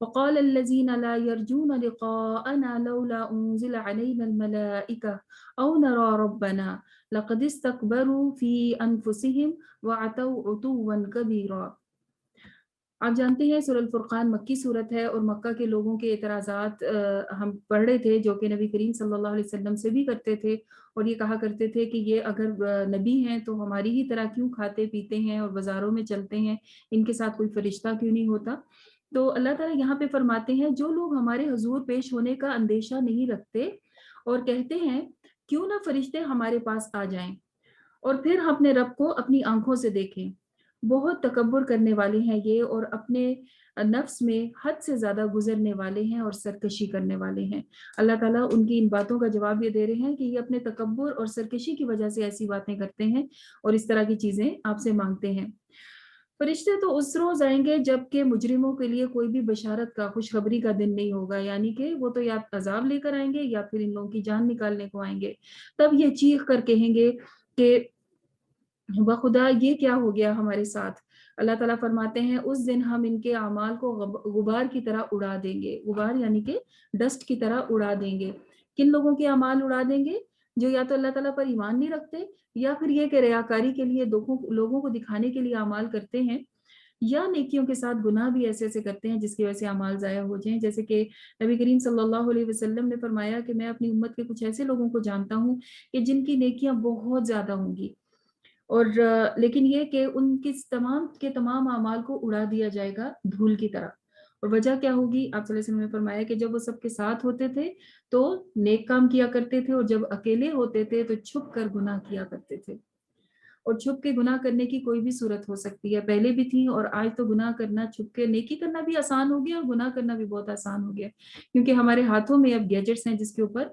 وقال الذين لا يرجون لقاءنا لولا أنزل علينا الملائكة أو نرى ربنا لقد استكبروا في أنفسهم وعتوا عتوا كبيرا। آپ جانتے ہیں سورہ الفرقان مکی صورت ہے اور مکہ کے لوگوں کے اعتراضات ہم پڑھ رہے تھے جو کہ نبی کریم صلی اللہ علیہ وسلم سے بھی کرتے تھے، اور یہ کہا کرتے تھے کہ یہ اگر نبی ہیں تو ہماری ہی طرح کیوں کھاتے پیتے ہیں اور بازاروں میں چلتے ہیں، ان کے ساتھ کوئی فرشتہ کیوں نہیں ہوتا؟ تو اللہ تعالیٰ یہاں پہ فرماتے ہیں جو لوگ ہمارے حضور پیش ہونے کا اندیشہ نہیں رکھتے اور کہتے ہیں کیوں نہ فرشتے ہمارے پاس آ جائیں اور پھر ہم اپنے رب کو اپنی آنکھوں سے دیکھیں، بہت تکبر کرنے والے ہیں یہ، اور اپنے نفس میں حد سے زیادہ گزرنے والے ہیں اور سرکشی کرنے والے ہیں۔ اللہ تعالیٰ ان کی ان باتوں کا جواب یہ دے رہے ہیں کہ یہ اپنے تکبر اور سرکشی کی وجہ سے ایسی باتیں کرتے ہیں اور اس طرح کی چیزیں آپ سے مانگتے ہیں۔ فرشتے تو اس روز آئیں گے جب کہ مجرموں کے لیے کوئی بھی بشارت کا، خوشخبری کا دن نہیں ہوگا، یعنی کہ وہ تو یا عذاب لے کر آئیں گے یا پھر ان لوگوں کی جان نکالنے کو آئیں گے۔ تب یہ چیخ کر کہیں گے کہ بخدا یہ کیا ہو گیا ہمارے ساتھ۔ اللہ تعالیٰ فرماتے ہیں اس دن ہم ان کے اعمال کو غبار کی طرح اڑا دیں گے، غبار یعنی کہ ڈسٹ کی طرح اڑا دیں گے۔ کن لوگوں کے اعمال اڑا دیں گے؟ جو یا تو اللہ تعالیٰ پر ایمان نہیں رکھتے، یا پھر یہ کہ ریاکاری کے لیے لوگوں کو دکھانے کے لیے اعمال کرتے ہیں، یا نیکیوں کے ساتھ گناہ بھی ایسے ایسے کرتے ہیں جس کی وجہ سے اعمال ضائع ہو جائیں۔ جیسے کہ نبی کریم صلی اللہ علیہ وسلم نے فرمایا کہ میں اپنی امت کے کچھ ایسے لوگوں کو جانتا ہوں کہ جن کی نیکیاں بہت زیادہ ہوں گی، اور لیکن یہ کہ ان کی تمام کے تمام اعمال کو اڑا دیا جائے گا دھول کی طرح۔ اور وجہ کیا ہوگی؟ آپ صلی اللہ علیہ وسلم نے فرمایا کہ جب وہ سب کے ساتھ ہوتے تھے تو نیک کام کیا کرتے تھے، اور جب اکیلے ہوتے تھے تو چھپ کر گناہ کیا کرتے تھے۔ اور چھپ کے گناہ کرنے کی کوئی بھی صورت ہو سکتی ہے، پہلے بھی تھی اور آج تو گناہ کرنا، چھپ کے نیکی کرنا بھی آسان ہو گیا اور گناہ کرنا بھی بہت آسان ہو گیا، کیونکہ ہمارے ہاتھوں میں اب گیجٹس ہیں جس کے اوپر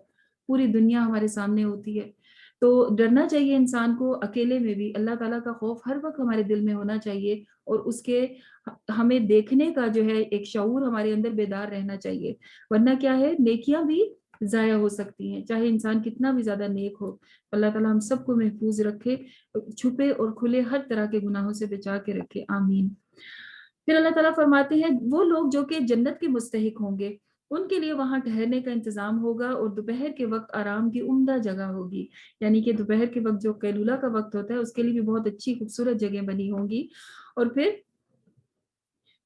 پوری دنیا ہمارے سامنے ہوتی ہے۔ تو ڈرنا چاہیے انسان کو، اکیلے میں بھی اللہ تعالیٰ کا خوف ہر وقت ہمارے دل میں ہونا چاہیے، اور اس کے ہمیں دیکھنے کا جو ہے ایک شعور ہمارے اندر بیدار رہنا چاہیے، ورنہ کیا ہے نیکیاں بھی ضائع ہو سکتی ہیں، چاہے انسان کتنا بھی زیادہ نیک ہو۔ اللہ تعالیٰ ہم سب کو محفوظ رکھے، چھپے اور کھلے ہر طرح کے گناہوں سے بچا کے رکھے، آمین۔ پھر اللہ تعالیٰ فرماتے ہیں وہ لوگ جو کہ جنت کے مستحق ہوں گے ان کے لیے وہاں ٹھہرنے کا انتظام ہوگا، اور دوپہر کے وقت آرام کی عمدہ جگہ ہوگی، یعنی کہ دوپہر کے وقت جو قیلولہ کا وقت ہوتا ہے اس کے لیے بھی بہت اچھی خوبصورت جگہ بنی ہوں گی۔ اور پھر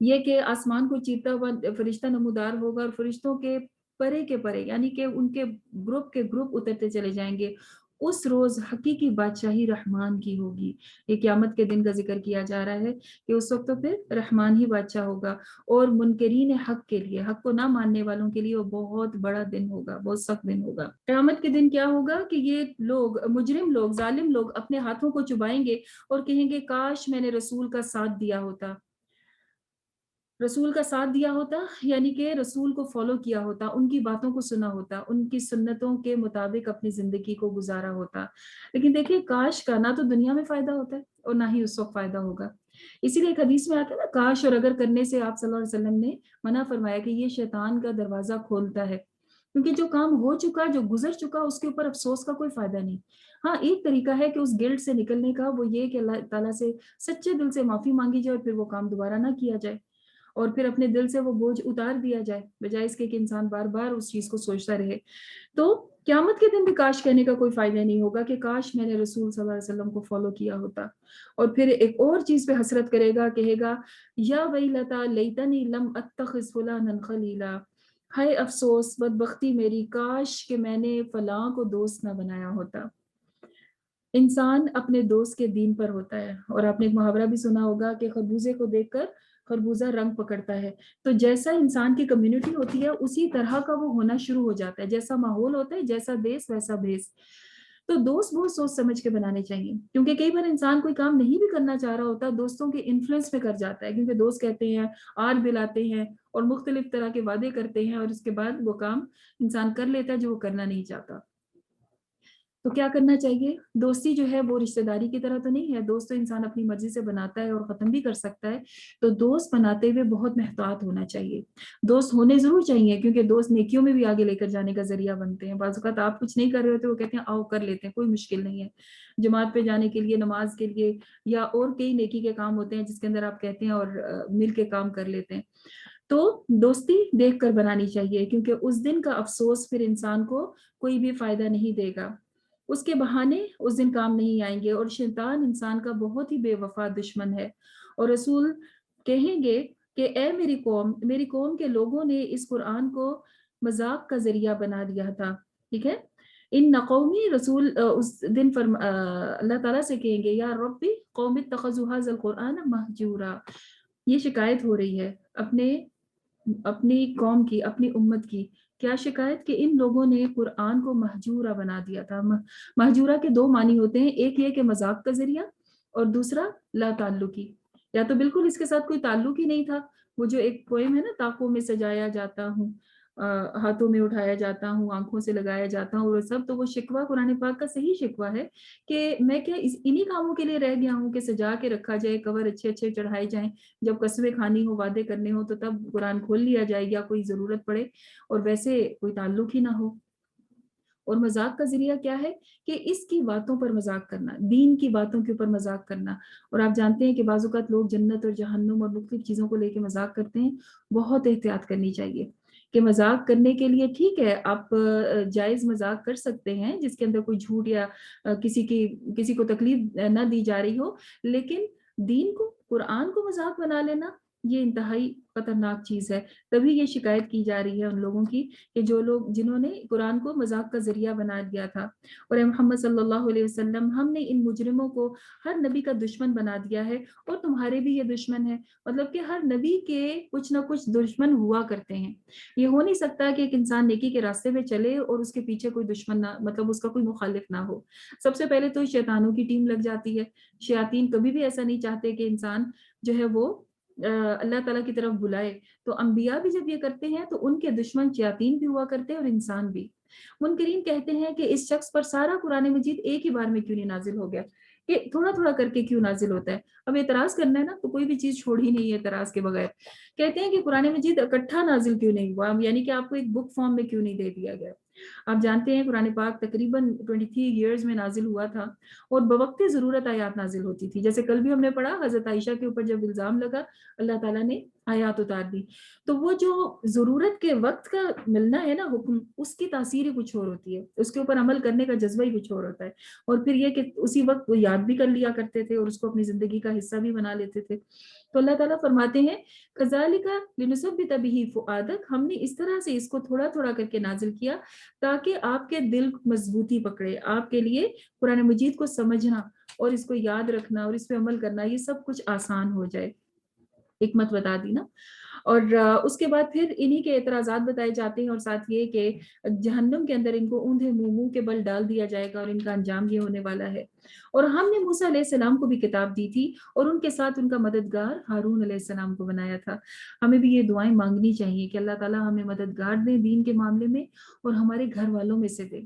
یہ کہ آسمان کو چیرتا ہوا فرشتہ نمودار ہوگا، اور فرشتوں کے پرے کے پرے یعنی کہ ان کے گروپ اترتے چلے جائیں گے۔ اس روز حقیقی بادشاہی رحمان کی ہوگی۔ یہ قیامت کے دن کا ذکر کیا جا رہا ہے کہ اس وقت تو پھر رحمان ہی بادشاہ ہوگا، اور منکرین حق کے لیے، حق کو نہ ماننے والوں کے لیے وہ بہت بڑا دن ہوگا، بہت سخت دن ہوگا۔ قیامت کے دن کیا ہوگا کہ یہ لوگ، مجرم لوگ، ظالم لوگ اپنے ہاتھوں کو چبائیں گے اور کہیں گے کاش میں نے رسول کا ساتھ دیا ہوتا، رسول کا ساتھ دیا ہوتا یعنی کہ رسول کو فالو کیا ہوتا، ان کی باتوں کو سنا ہوتا، ان کی سنتوں کے مطابق اپنی زندگی کو گزارا ہوتا۔ لیکن دیکھیے کاش کا نہ تو دنیا میں فائدہ ہوتا ہے اور نہ ہی اس وقت فائدہ ہوگا۔ اسی لیے ایک حدیث میں آتا ہے نا، کاش اور اگر کرنے سے آپ صلی اللہ علیہ وسلم نے منع فرمایا کہ یہ شیطان کا دروازہ کھولتا ہے، کیونکہ جو کام ہو چکا، جو گزر چکا، اس کے اوپر افسوس کا کوئی فائدہ نہیں۔ ہاں ایک طریقہ ہے کہ اس گلٹ سے نکلنے کا، وہ یہ کہ اللہ تعالیٰ سے سچے دل سے معافی مانگی جائے اور پھر وہ کام دوبارہ نہ کیا جائے، اور پھر اپنے دل سے وہ بوجھ اتار دیا جائے، بجائے اس کے کہ انسان بار بار اس چیز کو سوچتا رہے۔ تو قیامت کے دن بھی کاش کہنے کا کوئی فائدہ نہیں ہوگا کہ کاش میں نے رسول صلی اللہ علیہ وسلم کو فالو کیا ہوتا۔ اور پھر ایک اور چیز پہ حسرت کرے گا، کہے گا یا ویلتا لیتنی لم اتخذ فلانا خلیلا، ہائے افسوس، بدبختی میری، کاش کہ میں نے فلاں کو دوست نہ بنایا ہوتا۔ انسان اپنے دوست کے دین پر ہوتا ہے، اور آپ نے ایک محاورہ بھی سنا ہوگا کہ خربوزے کو دیکھ کر خربوزہ رنگ پکڑتا ہے۔ تو جیسا انسان کی کمیونٹی ہوتی ہے اسی طرح کا وہ ہونا شروع ہو جاتا ہے، جیسا ماحول ہوتا ہے، جیسا دیس ویسا بھیس۔ تو دوست بہت سوچ سمجھ کے بنانے چاہیے، کیونکہ کئی بار انسان کوئی کام نہیں بھی کرنا چاہ رہا ہوتا، دوستوں کے انفلوئنس میں کر جاتا ہے، کیونکہ دوست کہتے ہیں، آر دلاتے ہیں اور مختلف طرح کے وعدے کرتے ہیں، اور اس کے بعد وہ کام انسان کر لیتا ہے جو وہ کرنا نہیں چاہتا۔ تو کیا کرنا چاہیے؟ دوستی جو ہے وہ رشتہ داری کی طرح تو نہیں ہے، دوست تو انسان اپنی مرضی سے بناتا ہے اور ختم بھی کر سکتا ہے، تو دوست بناتے ہوئے بہت محتاط ہونا چاہیے۔ دوست ہونے ضرور چاہیے، کیونکہ دوست نیکیوں میں بھی آگے لے کر جانے کا ذریعہ بنتے ہیں۔ بعض اوقات آپ کچھ نہیں کر رہے ہوتے، وہ کہتے ہیں آؤ کر لیتے ہیں، کوئی مشکل نہیں ہے، جماعت پہ جانے کے لیے، نماز کے لیے، یا اور کئی نیکی کے کام ہوتے ہیں جس کے اندر آپ کہتے ہیں اور مل کے کام کر لیتے ہیں۔ تو دوستی دیکھ کر بنانی چاہیے، کیونکہ اس دن کا افسوس پھر انسان کو کوئی بھی فائدہ نہیں دے گا، اس کے بہانے اس دن کام نہیں آئیں گے، اور شیطان انسان کا بہت ہی بے وفا دشمن ہے، اور رسول کہیں گے کہ اے میری قوم کے لوگوں نے اس قرآن کو مذاق کا ذریعہ بنا دیا تھا، ٹھیک ہے۔ ان قومی رسول اس دن اللہ تعالیٰ سے کہیں گے یا ربی قوم اتخذوا ھذا القرآن مہجورا، یہ شکایت ہو رہی ہے اپنی قوم کی، اپنی امت کی۔ کیا شکایت؟ کہ ان لوگوں نے قرآن کو مہجورہ بنا دیا تھا۔ مہجورہ کے دو معنی ہوتے ہیں، ایک یہ کہ مذاق کا ذریعہ، اور دوسرا لا تعلقی، یا تو بالکل اس کے ساتھ کوئی تعلق ہی نہیں تھا۔ وہ جو ایک پوئم ہے نا، طاقوں میں سجایا جاتا ہوں، ہاتھوں میں اٹھایا جاتا ہوں، آنکھوں سے لگایا جاتا ہوں، وہ سب تو وہ شکوہ قرآن پاک کا صحیح شکوہ ہے کہ میں کیا انہی کاموں کے لیے رہ گیا ہوں کہ سجا کے رکھا جائے، کور اچھے اچھے چڑھائے جائیں، جب قسمیں کھانی ہو، وعدے کرنے ہو تو تب قرآن کھول لیا جائے یا کوئی ضرورت پڑے، اور ویسے کوئی تعلق ہی نہ ہو۔ اور مذاق کا ذریعہ کیا ہے؟ کہ اس کی باتوں پر مذاق کرنا، دین کی باتوں کے اوپر مذاق کرنا۔ اور آپ جانتے ہیں کہ بعض اوقات لوگ جنت اور جہنم اور مختلف چیزوں کو لے کے مذاق کرتے ہیں، بہت احتیاط کرنی چاہیے کہ مذاق کرنے کے لیے ٹھیک ہے آپ جائز مذاق کر سکتے ہیں جس کے اندر کوئی جھوٹ یا کسی کو تکلیف نہ دی جا رہی ہو، لیکن دین کو، قرآن کو مذاق بنا لینا یہ انتہائی خطرناک چیز ہے۔ تبھی یہ شکایت کی جا رہی ہے ان لوگوں کی کہ جنہوں نے قرآن کو مذاق کا ذریعہ بنا دیا تھا۔ اور اے محمد صلی اللہ علیہ وسلم، ہم نے ان مجرموں کو ہر نبی کا دشمن بنا دیا ہے، اور تمہارے بھی یہ دشمن ہے، مطلب کہ ہر نبی کے کچھ نہ کچھ دشمن ہوا کرتے ہیں۔ یہ ہو نہیں سکتا کہ ایک انسان نیکی کے راستے میں چلے اور اس کے پیچھے کوئی دشمن نہ، مطلب اس کا کوئی مخالف نہ ہو۔ سب سے پہلے تو شیطانوں کی ٹیم لگ جاتی ہے۔ شیاطین کبھی بھی ایسا نہیں چاہتے کہ انسان جو ہے وہ اللہ تعالیٰ کی طرف بلائے، تو انبیاء بھی جب یہ کرتے ہیں تو ان کے دشمن شیاطین بھی ہوا کرتے ہیں اور انسان بھی۔ منکرین کہتے ہیں کہ اس شخص پر سارا قرآن مجید ایک ہی بار میں کیوں نہیں نازل ہو گیا، کہ تھوڑا تھوڑا کر کے کیوں نازل ہوتا ہے؟ اب اعتراض کرنا ہے نا تو کوئی بھی چیز چھوڑ ہی نہیں ہے اعتراض کے بغیر۔ کہتے ہیں کہ قرآن مجید اکٹھا نازل کیوں نہیں ہوا، یعنی کہ آپ کو ایک بک فارم میں کیوں نہیں دے دیا گیا؟ آپ جانتے ہیں قرآن پاک تقریباً 23 ایئرز میں نازل ہوا تھا، اور بوقت ضرورت آیات نازل ہوتی تھی۔ جیسے کل بھی ہم نے پڑھا، حضرت عائشہ کے اوپر جب الزام لگا، اللہ تعالیٰ نے آیات اتار دی۔ تو وہ جو ضرورت کے وقت کا ملنا ہے نا حکم، اس کی تاثیر ہی کچھ اور ہوتی ہے، اس کے اوپر عمل کرنے کا جذبہ ہی کچھ اور ہوتا ہے، اور پھر یہ کہ اسی وقت وہ یاد بھی کر لیا کرتے تھے اور اس کو اپنی زندگی کا حصہ بھی بنا لیتے تھے۔ تو اللہ تعالیٰ فرماتے ہیں کَذَلِكَ لِنُثَبِّتَ بِهِ فُؤَادَكَ، ہم نے اس طرح سے اس کو تھوڑا تھوڑا کر کے نازل کیا تاکہ آپ کے دل مضبوطی پکڑے، آپ کے لیے قرآن مجید کو سمجھنا اور اس کو یاد رکھنا اور اس پہ عمل کرنا یہ سب کچھ آسان ہو جائے۔ حکمت بتا دی نا۔ اور اس کے بعد پھر انہی کے اعتراضات بتائے جاتے ہیں، اور ساتھ یہ کہ جہنم کے اندر ان کو اوندھے منہ کے بل ڈال دیا جائے گا، اور ان کا انجام یہ ہونے والا ہے۔ اور ہم نے موسیٰ علیہ السلام کو بھی کتاب دی تھی، اور ان کے ساتھ ان کا مددگار ہارون علیہ السلام کو بنایا تھا۔ ہمیں بھی یہ دعائیں مانگنی چاہیے کہ اللہ تعالیٰ ہمیں مددگار دیں دین کے معاملے میں، اور ہمارے گھر والوں میں سے دیں،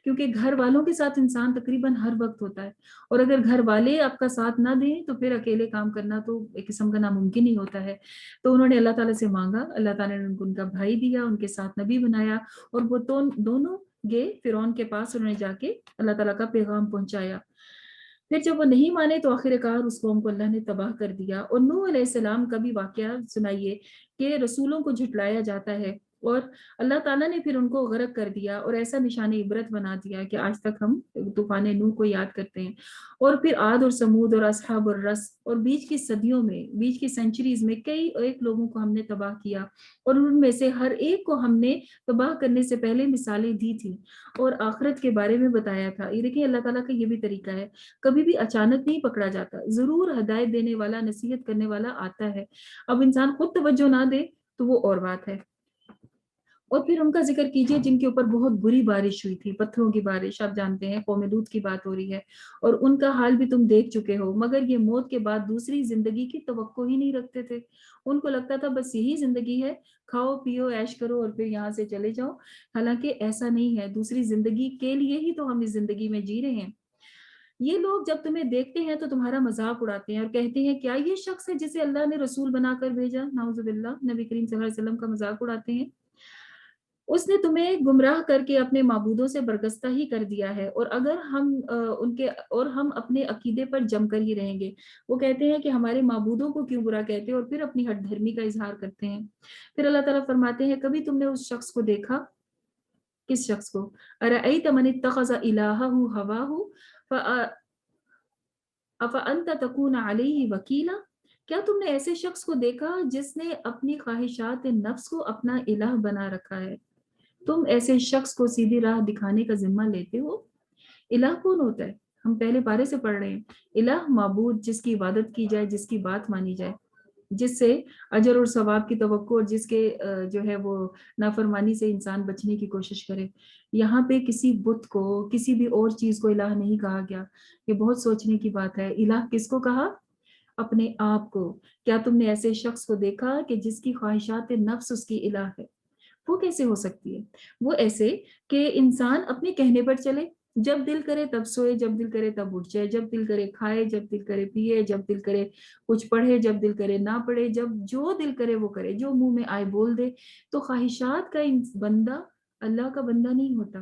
کیونکہ گھر والوں کے ساتھ انسان تقریباً ہر وقت ہوتا ہے، اور اگر گھر والے آپ کا ساتھ نہ دیں تو پھر اکیلے کام کرنا تو ایک قسم کا ناممکن ہی ہوتا ہے۔ تو انہوں نے اللہ تعالیٰ سے مانگا، اللہ تعالیٰ نے ان کو ان کا بھائی دیا، ان کے ساتھ نبی بنایا، اور وہ دونوں گئے فرعون کے پاس، انہوں نے جا کے اللہ تعالیٰ کا پیغام پہنچایا۔ پھر جب وہ نہیں مانے تو آخر کار اس قوم کو اللہ نے تباہ کر دیا۔ اور نوح علیہ السلام کا بھی واقعہ سنائیے کہ رسولوں کو جھٹلایا جاتا ہے، اور اللہ تعالیٰ نے پھر ان کو غرق کر دیا اور ایسا نشان عبرت بنا دیا کہ آج تک ہم طوفان نوح کو یاد کرتے ہیں۔ اور پھر عاد اور سمود اور اصحاب الرس، اور بیچ کی صدیوں میں، بیچ کی سینچریز میں کئی ایک لوگوں کو ہم نے تباہ کیا، اور ان میں سے ہر ایک کو ہم نے تباہ کرنے سے پہلے مثالیں دی تھی اور آخرت کے بارے میں بتایا تھا۔ یہ دیکھیں اللہ تعالیٰ کا یہ بھی طریقہ ہے، کبھی بھی اچانک نہیں پکڑا جاتا، ضرور ہدایت دینے والا، نصیحت کرنے والا آتا ہے۔ اب انسان خود توجہ نہ دے تو وہ اور بات ہے۔ اور پھر ان کا ذکر کیجئے جن کے اوپر بہت بری بارش ہوئی تھی، پتھروں کی بارش، آپ جانتے ہیں قوم لوط کی بات ہو رہی ہے، اور ان کا حال بھی تم دیکھ چکے ہو، مگر یہ موت کے بعد دوسری زندگی کی توقع ہی نہیں رکھتے تھے۔ ان کو لگتا تھا بس یہی زندگی ہے، کھاؤ پیو عیش کرو اور پھر یہاں سے چلے جاؤ، حالانکہ ایسا نہیں ہے، دوسری زندگی کے لیے ہی تو ہم اس زندگی میں جی رہے ہیں۔ یہ لوگ جب تمہیں دیکھتے ہیں تو تمہارا مذاق اڑاتے ہیں اور کہتے ہیں کیا یہ شخص ہے جسے اللہ نے رسول بنا کر بھیجا؟ نعوذ باللہ، نبی کریم صلی اللہ علیہ وسلم کا مذاق اڑاتے ہیں۔ اس نے تمہیں گمراہ کر کے اپنے معبودوں سے برگستہ ہی کر دیا ہے، اور اگر ہم اپنے عقیدے پر جم کر ہی رہیں گے۔ وہ کہتے ہیں کہ ہمارے معبودوں کو کیوں برا کہتے ہیں، اور پھر اپنی ہٹ دھرمی کا اظہار کرتے ہیں۔ پھر اللہ تعالیٰ فرماتے ہیں کبھی تم نے اس شخص کو دیکھا؟ کس شخص کو؟ ارأیت من اتخذ الہہ ہواہ افانت تکون علیہ وکیلا؟ کیا تم نے ایسے شخص کو دیکھا جس نے اپنی خواہشات نفس کو اپنا الہ بنا رکھا ہے؟ تم ایسے شخص کو سیدھی راہ دکھانے کا ذمہ لیتے ہو؟ الہ کون ہوتا ہے؟ ہم پہلے پارے سے پڑھ رہے ہیں، الہ معبود جس کی عبادت کی جائے، جس کی بات مانی جائے، جس سے اجر اور ثواب کی توقع، اور جس کے جو ہے وہ نافرمانی سے انسان بچنے کی کوشش کرے۔ یہاں پہ کسی بت کو، کسی بھی اور چیز کو الہ نہیں کہا گیا۔ یہ بہت سوچنے کی بات ہے۔ الہ کس کو کہا؟ اپنے آپ کو۔ کیا تم نے ایسے شخص کو دیکھا کہ جس کی خواہشات نفس اس کی الہ ہے؟ وہ کیسے ہو سکتی ہے؟ وہ ایسے کہ انسان اپنے کہنے پر چلے، جب دل کرے تب سوئے، جب دل کرے تب اٹھ جائے، جب دل کرے کھائے، جب دل کرے پیے، جب دل کرے کچھ پڑھے، جب دل کرے نہ پڑھے، جب جو دل کرے وہ کرے، جو منہ میں آئے بول دے۔ تو خواہشات کا بندہ اللہ کا بندہ نہیں ہوتا۔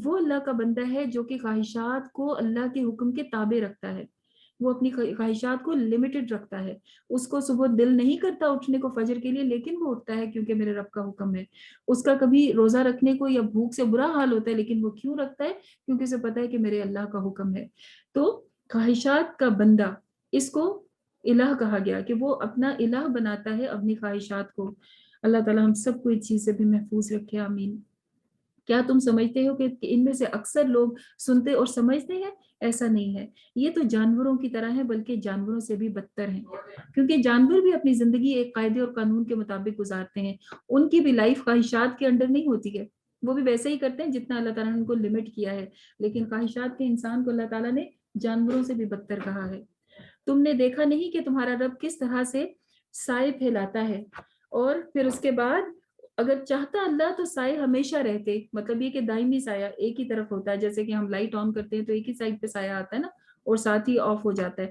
وہ اللہ کا بندہ ہے جو کہ خواہشات کو اللہ کے حکم کے تابع رکھتا ہے، وہ اپنی خواہشات کو لمیٹڈ رکھتا ہے۔ اس کو صبح دل نہیں کرتا اٹھنے کو فجر کے لیے، لیکن وہ اٹھتا ہے کیونکہ میرے رب کا حکم ہے۔ اس کا کبھی روزہ رکھنے کو یا بھوک سے برا حال ہوتا ہے، لیکن وہ کیوں رکھتا ہے؟ کیونکہ اسے پتا ہے کہ میرے اللہ کا حکم ہے۔ تو خواہشات کا بندہ، اس کو الہ کہا گیا کہ وہ اپنا الہ بناتا ہے اپنی خواہشات کو۔ اللہ تعالیٰ ہم سب کو اس چیز سے بھی محفوظ رکھے، آمین۔ کیا تم سمجھتے ہو کہ ان میں سے اکثر لوگ سنتے اور سمجھتے ہیں؟ ایسا نہیں ہے، یہ تو جانوروں کی طرح ہے، بلکہ جانوروں سے بھی بدتر ہیں، کیونکہ جانور بھی اپنی زندگی ایک قاعدے اور قانون کے مطابق گزارتے ہیں۔ ان کی بھی لائف خواہشات کے انڈر نہیں ہوتی ہے، وہ بھی ویسے ہی کرتے ہیں جتنا اللہ تعالیٰ نے ان کو لمٹ کیا ہے، لیکن خواہشات کے انسان کو اللہ تعالیٰ نے جانوروں سے بھی بدتر کہا ہے۔ تم نے دیکھا نہیں کہ تمہارا رب کس طرح سے سائے پھیلاتا ہے، اور پھر اس کے بعد اگر چاہتا اللہ تو سائے ہمیشہ رہتے، مطلب یہ کہ دائمی سایہ ایک ہی طرف ہوتا ہے، جیسے کہ ہم لائٹ آن کرتے ہیں تو ایک ہی سائڈ پہ سایہ آتا ہے نا، اور ساتھ ہی آف ہو جاتا ہے،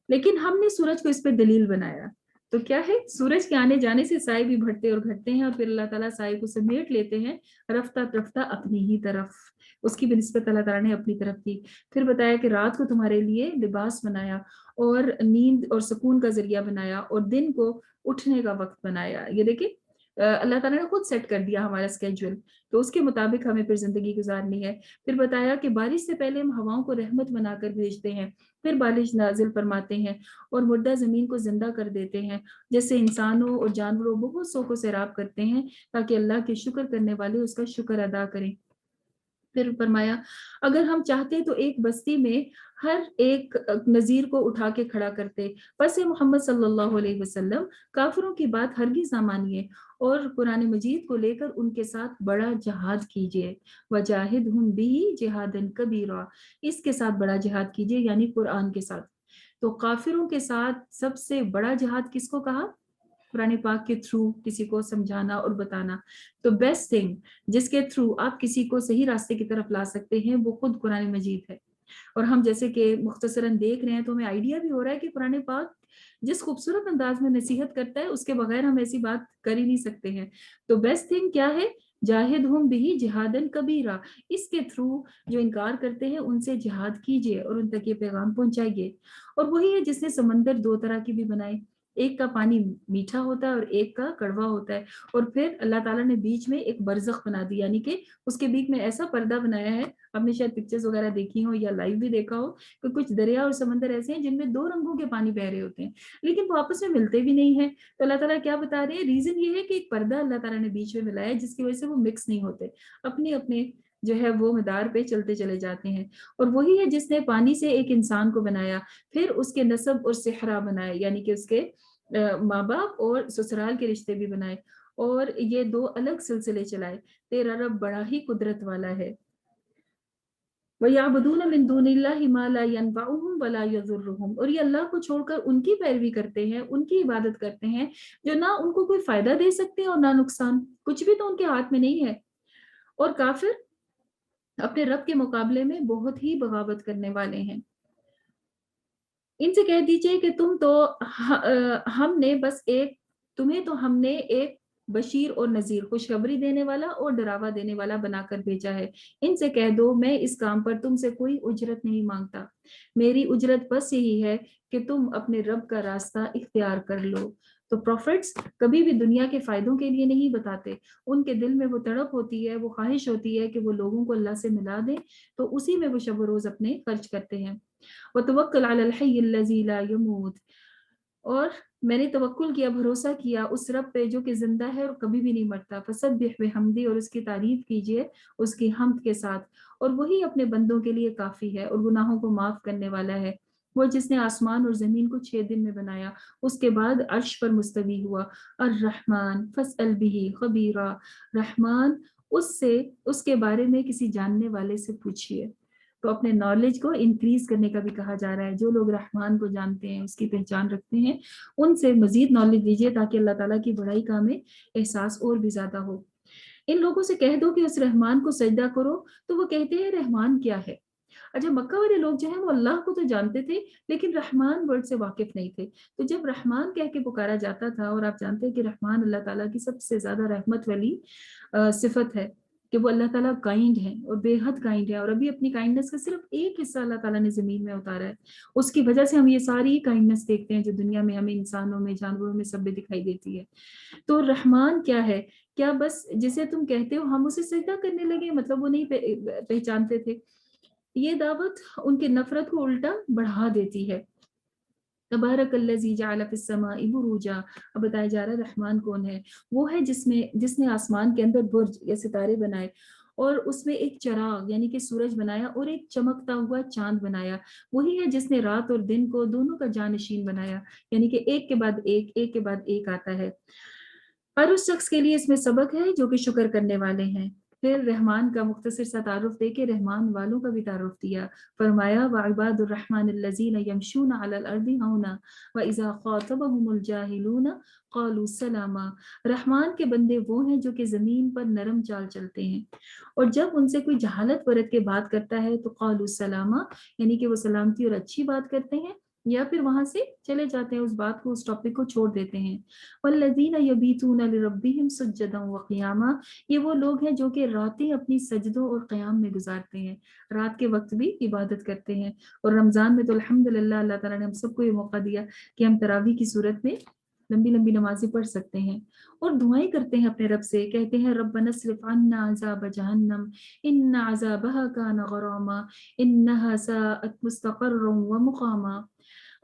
لیکن ہم نے سورج کو اس پہ دلیل بنایا۔ تو کیا ہے، سورج کے آنے جانے سے سائے بھی بڑھتے اور گھٹتے ہیں، اور پھر اللہ تعالیٰ سائے کو سمیٹ لیتے ہیں رفتہ رفتہ اپنی ہی طرف، اس کی بھی نسبت اللہ تعالیٰ نے اپنی طرف کی۔ پھر بتایا کہ رات کو تمہارے لیے لباس بنایا، اور نیند اور سکون کا ذریعہ بنایا، اور دن کو اٹھنے کا وقت بنایا۔ یہ دیکھیں اللہ تعالیٰ نے خود سیٹ کر دیا ہمارا اسکیجول، تو اس کے مطابق ہمیں پھر زندگی گزارنی ہے۔ پھر بتایا کہ بارش سے پہلے ہم ہواؤں کو رحمت بنا کر بھیجتے ہیں، پھر بارش نازل فرماتے ہیں، اور مردہ زمین کو زندہ کر دیتے ہیں، جیسے انسانوں اور جانوروں بہت سو کو سیراب کرتے ہیں، تاکہ اللہ کے شکر کرنے والے اس کا شکر ادا کریں۔ پھر فرمایا اگر ہم چاہتے تو ایک بستی میں ہر ایک نذیر کو اٹھا کے کھڑا کرتے، پس محمد صلی اللہ علیہ وسلم کافروں کی بات ہرگز نہ مانیے، اور قرآن مجید کو لے کر ان کے ساتھ بڑا جہاد کیجیے، وجاہدہم بہ جہادا کبیرا، اس کے ساتھ بڑا جہاد کیجیے، یعنی قرآن کے ساتھ۔ تو کافروں کے ساتھ سب سے بڑا جہاد کس کو کہا؟ قرآن پاک کے تھرو کسی کو سمجھانا اور بتانا۔ تو بیسٹ تھنگ جس کے تھرو آپ کسی کو صحیح راستے کی طرف لا سکتے ہیں وہ خود قرآن مجید ہے۔ اور ہم جیسے کہ مختصراً دیکھ رہے ہیں تو ہمیں آئیڈیا بھی ہو رہا ہے کہ قرآن پاک جس خوبصورت انداز میں نصیحت کرتا ہے اس کے بغیر ہم ایسی بات کر ہی نہیں سکتے ہیں۔ تو بیسٹ تھنگ کیا ہے؟ جاہدہم بہ جہادا کبیرا، اس کے تھرو جو انکار کرتے ہیں ان سے جہاد کیجیے اور ان تک یہ پیغام پہنچائیے۔ اور وہی ہے جس نے سمندر دو طرح کی بھی بنائے، ایک کا پانی میٹھا ہوتا ہے اور ایک کا کڑوا ہوتا ہے، اور پھر اللہ تعالیٰ نے بیچ میں ایک برزخ بنا دی، یعنی کہ اس کے بیچ میں ایسا پردہ بنایا ہے، آپ نے شاید پکچرز وغیرہ دیکھی ہو یا لائیو بھی دیکھا ہو کہ کچھ دریا اور سمندر ایسے ہیں جن میں دو رنگوں کے پانی بہ رہے ہوتے ہیں، لیکن وہ آپس میں ملتے بھی نہیں ہیں۔ تو اللہ تعالیٰ کیا بتا رہے ہیں؟ ریزن یہ ہے کہ ایک پردہ اللہ تعالیٰ نے بیچ میں ملایا ہے جس کی وجہ سے وہ مکس نہیں ہوتے، اپنے اپنے جو ہے وہ مدار پہ چلتے چلے جاتے ہیں۔ اور وہی ہے جس نے پانی سے ایک انسان کو بنایا، پھر اس کے نسب اور صحرا بنائے، یعنی کہ اس کے ماں باپ اور سسرال کے رشتے بھی بنائے، اور یہ دو الگ سلسلے چلائے. تیرا رب بڑا ہی قدرت والا ہے. وَيَعْبُدُونَ مِن دُونِ اللَّهِ مَا لَا يَنفَعُهُمْ وَلَا يَضُرُّهُمْ. اور یہ اللہ کو چھوڑ کر ان کی پیروی کرتے ہیں, ان کی عبادت کرتے ہیں جو نہ ان کو کوئی فائدہ دے سکتے ہیں اور نہ نقصان, کچھ بھی تو ان کے ہاتھ میں نہیں ہے. اور کافر اپنے رب کے مقابلے میں بہت ہی بغاوت کرنے والے ہیں. ان سے کہہ دیجئے کہ تم تو ہم نے بس ایک تمہیں تو ہم نے ایک بشیر اور نذیر, خوشخبری دینے والا اور ڈراوا دینے والا بنا کر بھیجا ہے. ان سے کہہ دو میں اس کام پر تم سے کوئی اجرت نہیں مانگتا, میری اجرت بس یہی ہے کہ تم اپنے رب کا راستہ اختیار کر لو. تو پروفٹس کبھی بھی دنیا کے فائدوں کے لیے نہیں بتاتے, ان کے دل میں وہ تڑپ ہوتی ہے, وہ خواہش ہوتی ہے کہ وہ لوگوں کو اللہ سے ملا دیں, تو اسی میں وہ شب و روز اپنے خرچ کرتے ہیں. وَتَوَكَّلْ عَلَى الْحَيِّ الَّذِي لَا يَمُوتُ. اور میں نے توکل کیا, بھروسہ کیا اس رب پہ جو کہ زندہ ہے اور کبھی بھی نہیں مرتا. فَسَبِّحْ بِحَمْدِهِ. اور اس کی تعریف کیجئے اس کی حمد کے ساتھ, اور وہی اپنے بندوں کے لیے کافی ہے اور گناہوں کو معاف کرنے والا ہے. وہ جس نے آسمان اور زمین کو 6 دن میں بنایا, اس کے بعد عرش پر مستوی ہوا. الرحمن فاسأل به خبیرا. رحمان, اس کے بارے میں کسی جاننے والے سے پوچھئے. تو اپنے نالج کو انکریز کرنے کا بھی کہا جا رہا ہے. جو لوگ رحمان کو جانتے ہیں, اس کی پہچان رکھتے ہیں, ان سے مزید نالج لیجیے تاکہ اللہ تعالیٰ کی بڑائی کا ہمیں احساس اور بھی زیادہ ہو. ان لوگوں سے کہہ دو کہ اس رحمان کو سجدہ کرو, تو وہ کہتے ہیں رحمان کیا ہے. اچھا, مکہ والے لوگ جو ہیں وہ اللہ کو تو جانتے تھے لیکن رحمان ورڈ سے واقف نہیں تھے. تو جب رحمان کہہ کے پکارا جاتا تھا, اور آپ جانتے ہیں کہ رحمان اللہ تعالیٰ کی سب سے زیادہ رحمت والی صفت ہے کہ وہ اللہ تعالیٰ کائنڈ ہے اور بے حد کائنڈ ہے, اور ابھی اپنی کائنڈنس کا صرف ایک حصہ اللہ تعالیٰ نے زمین میں اتارا ہے. اس کی وجہ سے ہم یہ ساری کائنڈنس دیکھتے ہیں جو دنیا میں ہمیں انسانوں میں, جانوروں میں, سب میں دکھائی دیتی ہے. تو رحمان کیا ہے؟ کیا بس جسے تم کہتے ہو ہم اسے سجدہ کرنے لگے؟ مطلب وہ نہیں پہچانتے تھے. یہ دعوت ان کی نفرت کو الٹا بڑھا دیتی ہے. تبارک الذی جعل فی السماء بروجا. اب بتایا جا رہا ہے رحمان کون ہے. وہ ہے جس نے آسمان کے اندر برج یا ستارے بنائے, اور اس میں ایک چراغ یعنی کہ سورج بنایا, اور ایک چمکتا ہوا چاند بنایا. وہی ہے جس نے رات اور دن کو دونوں کا جانشین بنایا, یعنی کہ ایک کے بعد ایک, ایک کے بعد ایک آتا ہے. ہر اس شخص کے لیے اس میں سبق ہے جو کہ شکر کرنے والے ہیں. پھر رحمان کا مختصر سا تعارف دے کے رحمان والوں کا بھی تعارف دیا. فرمایا وَعِبَادُ الرَّحْمَنِ الَّذِينَ يَمْشُونَ عَلَى الْأَرْضِ هَوْنًا وَإِذَا خَاطَبَهُمُ الْجَاهِلُونَ قَالُوا سَلَامًا. رحمان کے بندے وہ ہیں جو کہ زمین پر نرم چال چلتے ہیں, اور جب ان سے کوئی جہالت برت کے بات کرتا ہے تو قَالُوا سَلَامًا, یعنی کہ وہ سلامتی اور اچھی بات کرتے ہیں, یا پھر وہاں سے چلے جاتے ہیں, اس بات کو, اس ٹاپک کو چھوڑ دیتے ہیں. والذین یبیتون لربہم سجدا وقیاما. یہ وہ لوگ ہیں جو کہ راتیں اپنی سجدوں اور قیام میں گزارتے ہیں, رات کے وقت بھی عبادت کرتے ہیں. اور رمضان میں تو الحمدللہ اللہ تعالیٰ نے ہم سب کو یہ موقع دیا کہ ہم تراویح کی صورت میں لمبی لمبی نمازیں پڑھ سکتے ہیں, اور دعائیں کرتے ہیں اپنے رب سے. کہتے ہیں ربنا اصرف عنا عذاب جہنم ان عذابها کان غراما انها ساءت مستقرا ومقاما.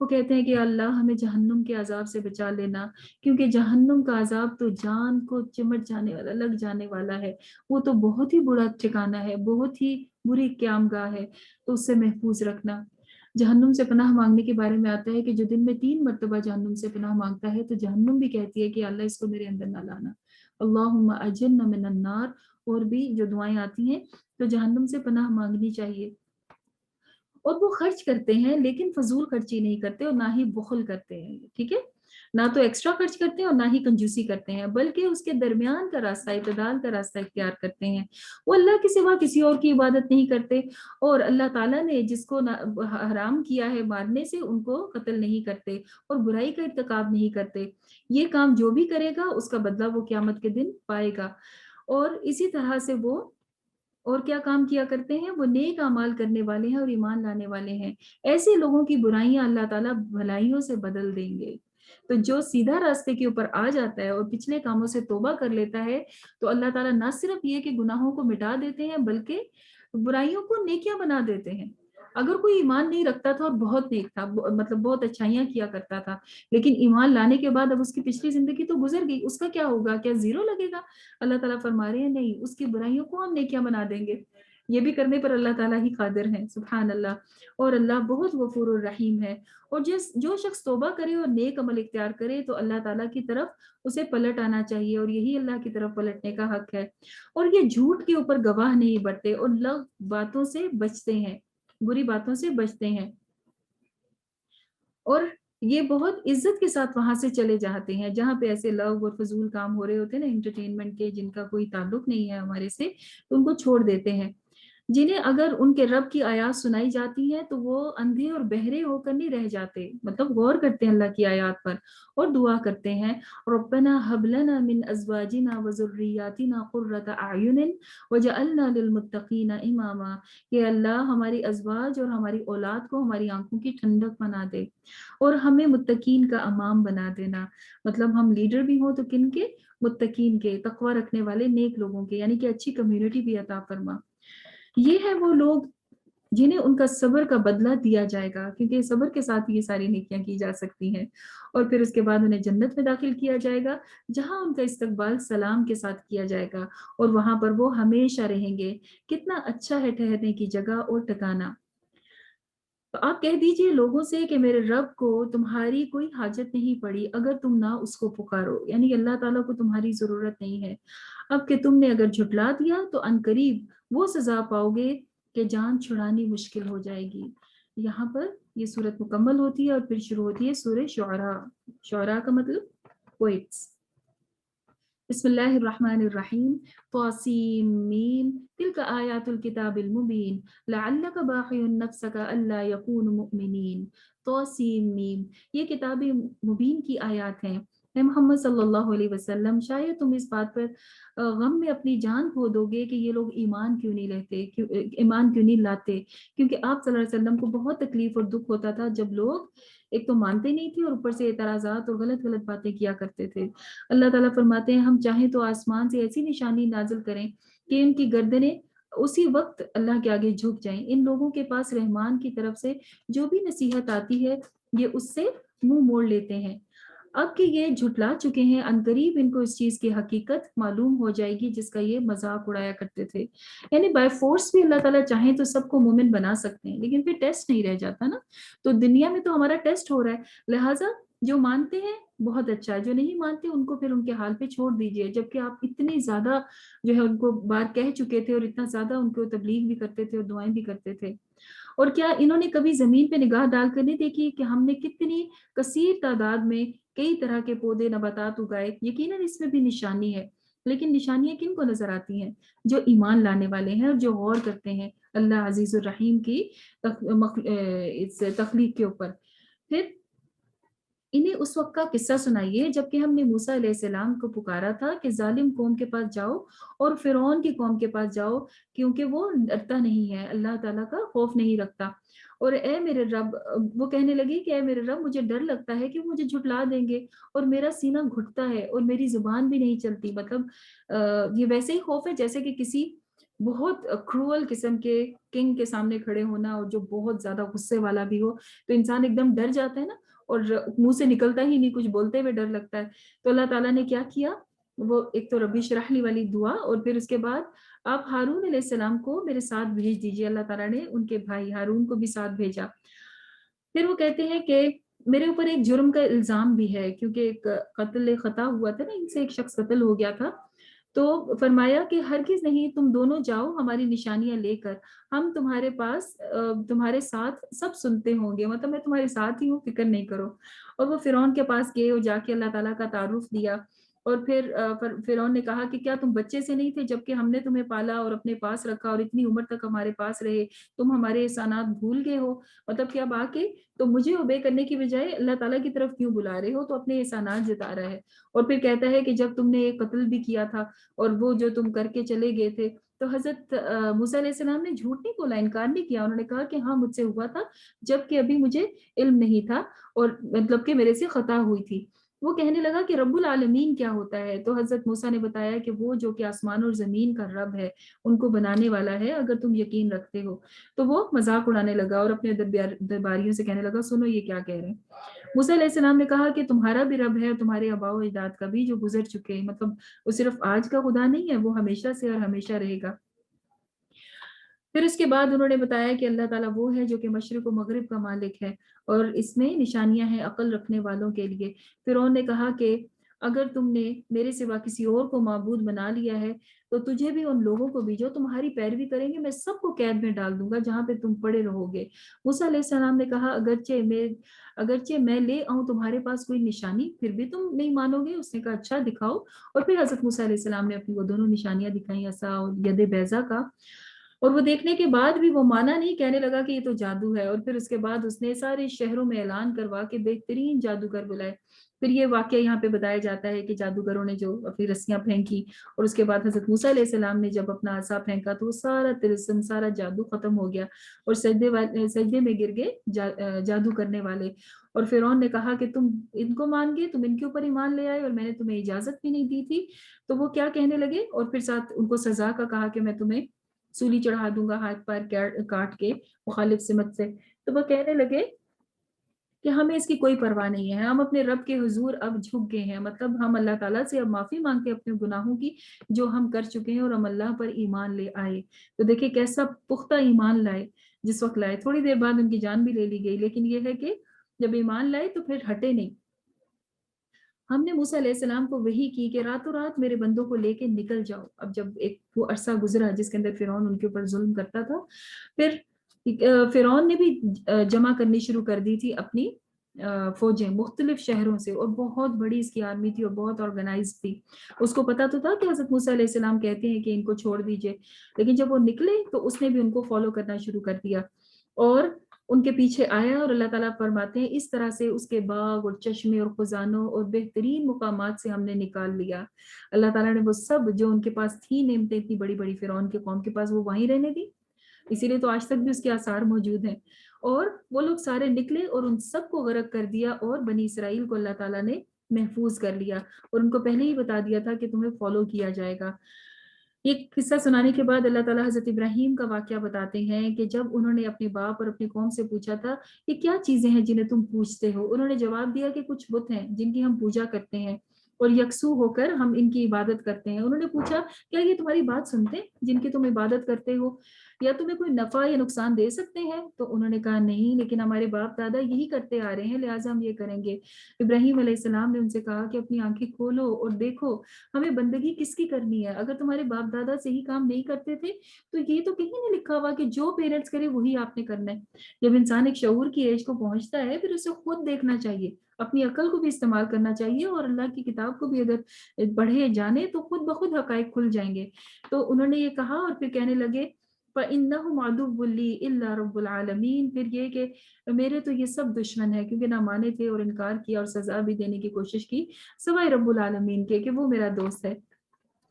وہ کہتے ہیں کہ اللہ ہمیں جہنم کے عذاب سے بچا لینا, کیونکہ جہنم کا عذاب تو جان کو چمٹ جانے والا, لگ جانے والا ہے. وہ تو بہت ہی برا ٹھکانہ ہے, بہت ہی بری قیام گاہ ہے, تو اس سے محفوظ رکھنا. جہنم سے پناہ مانگنے کے بارے میں آتا ہے کہ جو دن میں 3 مرتبہ جہنم سے پناہ مانگتا ہے تو جہنم بھی کہتی ہے کہ اللہ اس کو میرے اندر نہ لانا, اللہم اجرنا من النار. اور بھی جو دعائیں آتی ہیں تو جہنم سے پناہ مانگنی چاہیے. اور وہ خرچ کرتے ہیں لیکن فضول خرچی نہیں کرتے, اور نہ ہی بخل کرتے ہیں, ٹھیک ہے, نہ تو ایکسٹرا خرچ کرتے ہیں اور نہ ہی کنجوسی کرتے ہیں, بلکہ اس کے درمیان کا راستہ, اعتدال کا راستہ اختیار کرتے ہیں. وہ اللہ کے سوا کسی اور کی عبادت نہیں کرتے, اور اللہ تعالیٰ نے جس کو حرام کیا ہے مارنے سے ان کو قتل نہیں کرتے, اور برائی کا ارتکاب نہیں کرتے. یہ کام جو بھی کرے گا اس کا بدلہ وہ قیامت کے دن پائے گا. اور اسی طرح سے وہ اور کیا کام کیا کرتے ہیں, وہ نیک اعمال کرنے والے ہیں اور ایمان لانے والے ہیں. ایسے لوگوں کی برائیاں اللہ تعالیٰ بھلائیوں سے بدل دیں گے. تو جو سیدھا راستے کے اوپر آ جاتا ہے اور پچھلے کاموں سے توبہ کر لیتا ہے, تو اللہ تعالیٰ نہ صرف یہ کہ گناہوں کو مٹا دیتے ہیں بلکہ برائیوں کو نیکیاں بنا دیتے ہیں. اگر کوئی ایمان نہیں رکھتا تھا اور بہت نیک تھا, مطلب بہت اچھائیاں کیا کرتا تھا, لیکن ایمان لانے کے بعد اب اس کی پچھلی زندگی تو گزر گئی, اس کا کیا ہوگا؟ کیا زیرو لگے گا؟ اللہ تعالیٰ فرما رہے ہیں نہیں, اس کی برائیوں کو ہم نیکیاں بنا دیں گے. یہ بھی کرنے پر اللہ تعالیٰ ہی قادر ہیں، سبحان اللہ۔ اور اللہ بہت غفور الرحیم ہے، اور جو شخص توبہ کرے اور نیک عمل اختیار کرے تو اللہ تعالیٰ کی طرف اسے پلٹ آنا چاہیے، اور یہی اللہ کی طرف پلٹنے کا حق ہے۔ اور یہ جھوٹ کے اوپر گواہ نہیں بڑھتے، اور لغو باتوں سے بچتے ہیں، بری باتوں سے بچتے ہیں، اور یہ بہت عزت کے ساتھ وہاں سے چلے جاتے ہیں جہاں پہ ایسے لغو اور فضول کام ہو رہے ہوتے ہیں نا، انٹرٹینمنٹ کے، جن کا کوئی تعلق نہیں ہے ہمارے سے، تو ان کو چھوڑ دیتے ہیں۔ جنہیں اگر ان کے رب کی آیات سنائی جاتی ہیں تو وہ اندھے اور بہرے ہو کر نہیں رہ جاتے، مطلب غور کرتے ہیں اللہ کی آیات پر اور دعا کرتے ہیں، ربنا هب لنا من ازواجنا وذرياتنا قرة اعین وجعلنا للمتقین اماما، کہ اللہ ہماری ازواج اور ہماری اولاد کو ہماری آنکھوں کی ٹھنڈک بنا دے اور ہمیں متقین کا امام بنا دینا۔ مطلب ہم لیڈر بھی ہوں تو کن کے؟ متقین کے، تقوی رکھنے والے نیک لوگوں کے، یعنی کہ اچھی کمیونٹی بھی عطا فرما۔ یہ ہے وہ لوگ جنہیں ان کا صبر کا بدلہ دیا جائے گا، کیونکہ صبر کے ساتھ یہ ساری نیکیاں کی جا سکتی ہیں، اور پھر اس کے بعد انہیں جنت میں داخل کیا جائے گا، جہاں ان کا استقبال سلام کے ساتھ کیا جائے گا، اور وہاں پر وہ ہمیشہ رہیں گے۔ کتنا اچھا ہے ٹھہرنے کی جگہ اور ٹھکانہ۔ تو آپ کہہ دیجئے لوگوں سے کہ میرے رب کو تمہاری کوئی حاجت نہیں پڑی اگر تم نہ اس کو پکارو، یعنی اللہ تعالیٰ کو تمہاری ضرورت نہیں ہے۔ اب کہ تم نے اگر جھٹلا دیا تو عنقریب وہ سزا پاؤ گے کہ جان چھڑانی مشکل ہو جائے گی۔ یہاں پر یہ صورت مکمل ہوتی ہے اور پھر شروع ہوتی ہے سورہ شعراء۔ شعراء کا مطلب پوئٹس۔ بسم اللہ الرحمن الرحیم، طاسیم میم، تلک آیات الکتاب المبین، لعلک باخع نفسک الا یکونوا مؤمنین۔ طاسیم میم، یہ کتاب مبین کی آیات ہیں۔ اے محمد صلی اللہ علیہ وسلم، شاید تم اس بات پر غم میں اپنی جان کھو دو گے کہ یہ لوگ ایمان کیوں نہیں ایمان کیوں نہیں لاتے، کیونکہ آپ صلی اللہ علیہ وسلم کو بہت تکلیف اور دکھ ہوتا تھا جب لوگ ایک تو مانتے نہیں تھے اور اوپر سے اعتراضات اور غلط غلط باتیں کیا کرتے تھے۔ اللہ تعالیٰ فرماتے ہیں ہم چاہیں تو آسمان سے ایسی نشانی نازل کریں کہ ان کی گردنیں اسی وقت اللہ کے آگے جھک جائیں۔ ان لوگوں کے پاس رحمان کی طرف سے جو بھی نصیحت آتی ہے یہ اس سے منہ موڑ لیتے ہیں۔ اب کہ یہ جھٹلا چکے ہیں، عنقریب ان کو اس چیز کی حقیقت معلوم ہو جائے گی جس کا یہ مذاق اڑایا کرتے تھے۔ یعنی بائی فورس بھی اللہ تعالیٰ چاہیں تو سب کو مومن بنا سکتے ہیں، لیکن پھر ٹیسٹ نہیں رہ جاتا نا۔ تو دنیا میں تو ہمارا ٹیسٹ ہو رہا ہے، لہٰذا جو مانتے ہیں بہت اچھا ہے، جو نہیں مانتے ان کو پھر ان کے حال پہ چھوڑ دیجئے، جبکہ آپ اتنی زیادہ جو ہے ان کو بار کہہ چکے تھے اور اتنا زیادہ ان کو تبلیغ بھی کرتے تھے اور دعائیں بھی کرتے تھے۔ اور کیا انہوں نے کبھی زمین پہ نگاہ ڈال کر نہیں دیکھی کہ ہم نے کتنی کثیر تعداد میں کئی طرح کے پودے نباتات اگائے؟ یقیناً اس میں بھی نشانی ہے، لیکن نشانیاں کن کو نظر آتی ہیں؟ جو ایمان لانے والے ہیں اور جو غور کرتے ہیں اللہ عزیز الرحیم کی اس تخلیق کے اوپر۔ پھر انہیں اس وقت کا قصہ سنائیے جبکہ ہم نے موسیٰ علیہ السلام کو پکارا تھا کہ ظالم قوم کے پاس جاؤ اور فرعون کی قوم کے پاس جاؤ، کیونکہ وہ ڈرتا نہیں ہے، اللہ تعالیٰ کا خوف نہیں رکھتا۔ اور اے میرے رب، وہ کہنے لگی کہ اے میرے رب مجھے ڈر لگتا ہے کہ وہ مجھے جھٹلا دیں گے، اور میرا سینہ گھٹتا ہے اور میری زبان بھی نہیں چلتی۔ مطلب یہ ویسے ہی خوف ہے جیسے کہ کسی بہت کرول قسم کے کنگ کے سامنے کھڑے ہونا، اور جو بہت زیادہ غصے والا بھی ہو تو انسان ایک دم ڈر جاتا ہے نا، اور منہ سے نکلتا ہی نہیں، کچھ بولتے ہوئے ڈر لگتا ہے۔ تو اللہ تعالیٰ نے کیا کیا؟ وہ ایک تو ربی اشرح لی والی دعا، اور پھر اس کے بعد آپ ہارون علیہ السلام کو میرے ساتھ بھیج دیجیے۔ اللہ تعالیٰ نے ان کے بھائی ہارون کو بھی ساتھ بھیجا۔ پھر وہ کہتے ہیں کہ میرے اوپر ایک جرم کا الزام بھی ہے، کیونکہ ایک قتل خطا ہوا تھا نا، ان سے ایک شخص قتل ہو گیا تھا۔ تو فرمایا کہ ہرگز نہیں، تم دونوں جاؤ ہماری نشانیاں لے کر، ہم تمہارے پاس تمہارے ساتھ سب سنتے ہوں گے، مطلب میں تمہارے ساتھ ہی ہوں، فکر نہیں کرو۔ اور وہ فرعون کے پاس گئے اور جا کے اللہ تعالیٰ کا تعارف دیا، اور پھر فرعون نے کہا کہ کیا تم بچے سے نہیں تھے جبکہ ہم نے تمہیں پالا اور اپنے پاس رکھا اور اتنی عمر تک ہمارے پاس رہے، تم ہمارے احسانات بھول گئے ہو؟ مطلب کہ اب آ کے تو مجھے اوبے کرنے کی بجائے اللہ تعالیٰ کی طرف کیوں بلا رہے ہو؟ تو اپنے احسانات جتا رہا ہے۔ اور پھر کہتا ہے کہ جب تم نے ایک قتل بھی کیا تھا اور وہ جو تم کر کے چلے گئے تھے، تو حضرت موسیٰ علیہ السلام نے جھوٹ نہیں بولا، انکار نہیں کیا، انہوں نے کہا کہ ہاں مجھ سے ہوا تھا جبکہ ابھی مجھے علم نہیں تھا، اور مطلب کہ میرے سے خطا ہوئی تھی۔ وہ کہنے لگا کہ رب العالمین کیا ہوتا ہے؟ تو حضرت موسیٰ نے بتایا کہ وہ جو کہ آسمان اور زمین کا رب ہے، ان کو بنانے والا ہے، اگر تم یقین رکھتے ہو۔ تو وہ مذاق اڑانے لگا اور اپنے درباریوں سے کہنے لگا سنو یہ کیا کہہ رہے ہیں۔ موسیٰ علیہ السلام نے کہا کہ تمہارا بھی رب ہے اور تمہارے آباء و اجداد کا بھی جو گزر چکے ہیں، مطلب وہ صرف آج کا خدا نہیں ہے، وہ ہمیشہ سے اور ہمیشہ رہے گا۔ پھر اس کے بعد انہوں نے بتایا کہ اللہ تعالیٰ وہ ہے جو کہ مشرق و مغرب کا مالک ہے اور اس میں نشانیاں ہیں عقل رکھنے والوں کے لیے۔ فرعون نے کہا کہ اگر تم نے میرے سوا کسی اور کو معبود بنا لیا ہے تو تجھے بھی ان لوگوں کو بھی جو تمہاری پیروی کریں گے میں سب کو قید میں ڈال دوں گا جہاں پہ تم پڑے رہو گے۔ موسیٰ علیہ السلام نے کہا اگرچہ میں لے آؤں تمہارے پاس کوئی نشانی پھر بھی تم نہیں مانو گے۔ اس نے کہا اچھا دکھاؤ، اور پھر حضرت موسیٰ علیہ السلام نے اپنی وہ دونوں نشانیاں دکھائیں، عصا اور ید بیضا کا، اور وہ دیکھنے کے بعد بھی وہ مانا نہیں، کہنے لگا کہ یہ تو جادو ہے۔ اور پھر اس کے بعد اس نے سارے شہروں میں اعلان کروا کے بہترین جادوگر بلائے۔ پھر یہ واقعہ یہاں پہ بتایا جاتا ہے کہ جادوگروں نے جو اپنی رسیاں پھینکی اور اس کے بعد حضرت موسیٰ علیہ السلام نے جب اپنا عصا پھینکا تو وہ سارا طلسم، سارا جادو ختم ہو گیا اور سجدے میں گر گئے جادو کرنے والے۔ اور فرعون نے کہا کہ تم ان کو مان گئے، تم ان کے اوپر ایمان لے آئے اور میں نے تمہیں اجازت بھی نہیں دی تھی۔ تو وہ کیا کہنے لگے، اور پھر ساتھ ان کو سزا کا کہا کہ میں تمہیں سولی چڑھا دوں گا ہاتھ پیر کاٹ کے مخالف سمت سے۔ تو وہ کہنے لگے کہ ہمیں اس کی کوئی پرواہ نہیں ہے، ہم اپنے رب کے حضور اب جھک گئے ہیں، مطلب ہم اللہ تعالیٰ سے اب معافی مانگتے ہیں اپنے گناہوں کی جو ہم کر چکے ہیں، اور ہم اللہ پر ایمان لے آئے۔ تو دیکھیں کیسا پختہ ایمان لائے، جس وقت لائے تھوڑی دیر بعد ان کی جان بھی لے لی گئی، لیکن یہ ہے کہ جب ایمان لائے تو پھر ہٹے نہیں۔ ہم نے موسیٰ علیہ السلام کو وحی کی کہ راتوں رات میرے بندوں کو لے کے نکل جاؤ۔ اب جب ایک وہ عرصہ گزرا جس کے اندر فرعون ان کے اوپر ظلم کرتا تھا، پھر فرعون نے بھی جمع کرنی شروع کر دی تھی اپنی فوجیں مختلف شہروں سے، اور بہت بڑی اس کی آرمی تھی اور بہت آرگنائز تھی۔ اس کو پتا تو تھا کہ حضرت موسیٰ علیہ السلام کہتے ہیں کہ ان کو چھوڑ دیجئے، لیکن جب وہ نکلے تو اس نے بھی ان کو فالو کرنا شروع کر دیا اور ان کے پیچھے آیا۔ اور اللہ تعالیٰ فرماتے ہیں اس طرح سے اس کے باغ اور چشمے اور خزانوں اور بہترین مقامات سے ہم نے نکال لیا۔ اللہ تعالیٰ نے وہ سب جو ان کے پاس تھی نعمتیں اتنی بڑی بڑی فرعون کے قوم کے پاس، وہ وہیں رہنے دی، اسی لیے تو آج تک بھی اس کے آثار موجود ہیں۔ اور وہ لوگ سارے نکلے اور ان سب کو غرق کر دیا، اور بنی اسرائیل کو اللہ تعالیٰ نے محفوظ کر لیا، اور ان کو پہلے ہی بتا دیا تھا کہ تمہیں فالو کیا جائے گا۔ یہ قصہ سنانے کے بعد اللہ تعالیٰ حضرت ابراہیم کا واقعہ بتاتے ہیں کہ جب انہوں نے اپنے باپ اور اپنی قوم سے پوچھا تھا یہ کیا چیزیں ہیں جنہیں تم پوچھتے ہو، انہوں نے جواب دیا کہ کچھ بت ہیں جن کی ہم پوجا کرتے ہیں اور یکسو ہو کر ہم ان کی عبادت کرتے ہیں۔ انہوں نے پوچھا کیا یہ تمہاری بات سنتے ہیں جن کی تم عبادت کرتے ہو، یا تمہیں کوئی نفع یا نقصان دے سکتے ہیں؟ تو انہوں نے کہا نہیں، لیکن ہمارے باپ دادا یہی کرتے آ رہے ہیں لہٰذا ہم یہ کریں گے۔ ابراہیم علیہ السلام نے ان سے کہا کہ اپنی آنکھیں کھولو اور دیکھو ہمیں بندگی کس کی کرنی ہے، اگر تمہارے باپ دادا صحیح کام نہیں کرتے تھے تو یہ تو کہیں نہیں لکھا ہوا کہ جو پیرنٹس کرے وہی آپ نے کرنا ہے۔ جب انسان ایک شعور کی ایج کو پہنچتا ہے پھر اسے خود دیکھنا چاہیے، اپنی عقل کو بھی استعمال کرنا چاہیے، اور اللہ کی کتاب کو بھی اگر پڑھے جانے تو خود بخود حقائق کھل جائیں گے۔ تو انہوں نے یہ کہا اور پھر کہنے لگے فَإِنَّهُمْ عَدُوٌّ لِّي إِلَّا رَبُّ الْعَالَمِينَ، پھر یہ کہ میرے تو یہ سب دشمن ہے، کیونکہ نہ مانے تھے اور انکار کیا اور سزا بھی دینے کی کوشش کی، سوائے رب العالمین کے کہ وہ میرا دوست ہے۔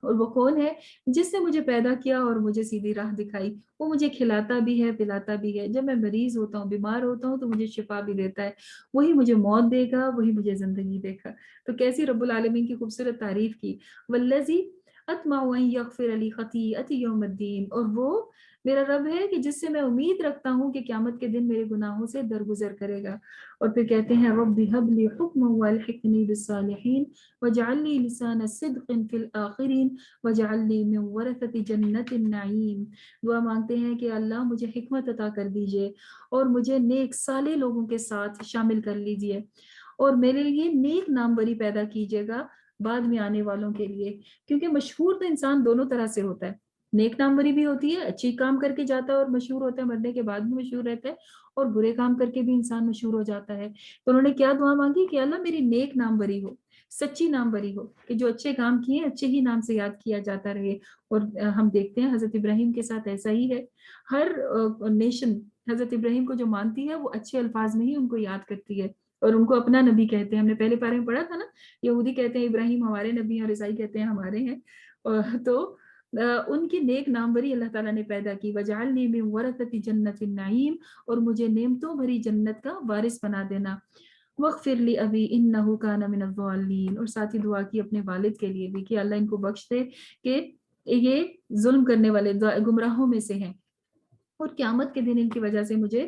اور وہ کون ہے؟ جس نے مجھے پیدا کیا اور مجھے سیدھی راہ دکھائی، وہ مجھے کھلاتا بھی ہے پلاتا بھی ہے، جب میں مریض ہوتا ہوں بیمار ہوتا ہوں تو مجھے شفا بھی دیتا ہے، وہی مجھے موت دے گا، وہی مجھے زندگی دے گا۔ تو کیسی رب العالمین کی خوبصورت تعریف کی، والذی اطمع ان یغفر لی خطیئتی یوم الدین، اور وہ میرا رب ہے کہ جس سے میں امید رکھتا ہوں کہ قیامت کے دن میرے گناہوں سے درگزر کرے گا۔ اور پھر کہتے ہیں رب ہب لی حکما والحقنی بالصالحین واجعل لی لسان صدق فی الآخرین واجعلنی من ورثۃ جنت النعیم۔ دعا مانگتے ہیں کہ اللہ مجھے حکمت عطا کر دیجئے اور مجھے نیک صالح لوگوں کے ساتھ شامل کر لیجئے، اور میرے لیے نیک ناموری پیدا کیجیے گا بعد میں آنے والوں کے لیے، کیونکہ مشہور تو انسان دونوں طرح سے ہوتا ہے، نیک ناموری بھی ہوتی ہے، اچھی کام کر کے جاتا ہے اور مشہور ہوتا ہے، مرنے کے بعد بھی مشہور رہتا ہے، اور برے کام کر کے بھی انسان مشہور ہو جاتا ہے۔ تو انہوں نے کیا دعا مانگی کہ اللہ میری نیک ناموری ہو، سچی ناموری ہو، کہ جو اچھے کام کیے اچھے ہی نام سے یاد کیا جاتا رہے۔ اور ہم دیکھتے ہیں حضرت ابراہیم کے ساتھ ایسا ہی ہے، ہر نیشن حضرت ابراہیم کو جو مانتی ہے وہ اچھے الفاظ میں ہی ان کو یاد کرتی ہے اور ان کو اپنا نبی کہتے ہیں۔ ہم نے پہلے پارے میں پڑھا تھا نا، یہودی کہتے ہیں ابراہیم ہمارے نبی ہیں اور عیسائی کہتے ہیں ہمارے ہیں، تو ان کی نیک ناموری اللہ تعالیٰ نے پیدا کی، وجعلنی من ورثۃ جنت النعیم، اور مجھے نعمتوں بھری جنت کا وارث بنا دینا، وغفر لی ابی انہ کان من الضالین، اور ساتھ ہی دعا کی اپنے والد کے لیے بھی کہ اللہ ان کو بخش دے کہ یہ ظلم کرنے والے گمراہوں میں سے ہیں، اور قیامت کے دن ان کی وجہ سے مجھے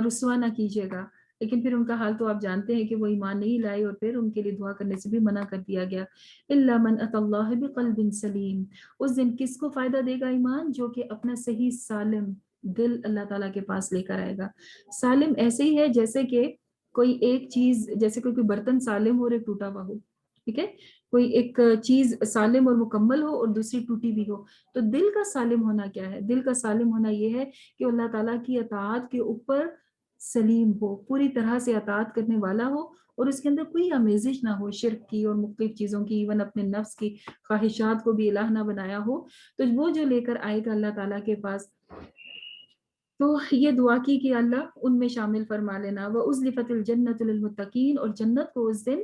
رسوا نہ کیجیے گا۔ لیکن پھر ان کا حال تو آپ جانتے ہیں کہ وہ ایمان نہیں لائے اور پھر ان کے لیے دعا کرنے سے بھی منع کر دیا گیا. الا من اتى اللہ بقلب سلیم. اس دن کس کو فائدہ دے گا ایمان؟ جو کہ اپنا صحیح سالم دل اللہ تعالیٰ کے پاس لے کر آئے گا. سالم ایسے ہی ہے جیسے کہ کوئی ایک چیز، جیسے کوئی برتن سالم ہو اور ایک ٹوٹا ہوا ہو، ٹھیک ہے، کوئی ایک چیز سالم اور مکمل ہو اور دوسری ٹوٹی بھی ہو. تو دل کا سالم ہونا کیا ہے؟ دل کا سالم ہونا یہ ہے کہ اللہ تعالیٰ کی اطاعت کے اوپر سلیم ہو، پوری طرح سے اطاعت کرنے والا ہو، اور اس کے اندر کوئی آمیزش نہ ہو شرک کی اور مختلف چیزوں کی، ایون اپنے نفس کی خواہشات کو بھی الہ نہ بنایا ہو. تو وہ جو لے کر آئے گا اللہ تعالیٰ کے پاس، تو یہ دعا کی کہ اللہ ان میں شامل فرما لینا. وَأُزْلِفَتِ الْجَنَّةُ لِلْمُتَّقِينَ، اور جنت کو اس دن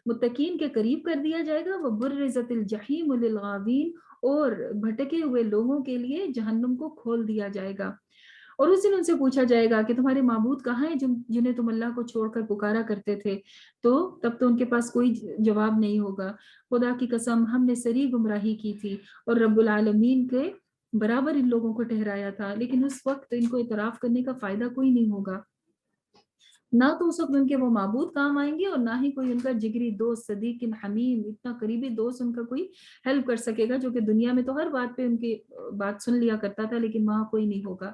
متقین کے قریب کر دیا جائے گا. وَبُرِّزَتِ الْجَحِيمُ لِلْغَاوِينَ، اور بھٹکے ہوئے لوگوں کے لیے جہنم کو کھول دیا جائے گا. اور اس دن ان سے پوچھا جائے گا کہ تمہارے معبود کہاں ہیں جنہیں تم اللہ کو چھوڑ کر پکارا کرتے تھے؟ تو تب تو ان کے پاس کوئی جواب نہیں ہوگا. خدا کی قسم ہم نے سری گمراہی کی تھی اور رب العالمین کے برابر ان لوگوں کو ٹھہرایا تھا، لیکن اس وقت ان کو اعتراف کرنے کا فائدہ کوئی نہیں ہوگا. نہ تو اس وقت ان کے وہ معبود کام آئیں گے، اور نہ ہی کوئی ان کا جگری دوست، صدیق حمیم، اتنا قریبی دوست ان کا کوئی ہیلپ کر سکے گا، جو کہ دنیا میں تو ہر بات پہ ان کی بات سن لیا کرتا تھا، لیکن وہاں کوئی نہیں ہوگا.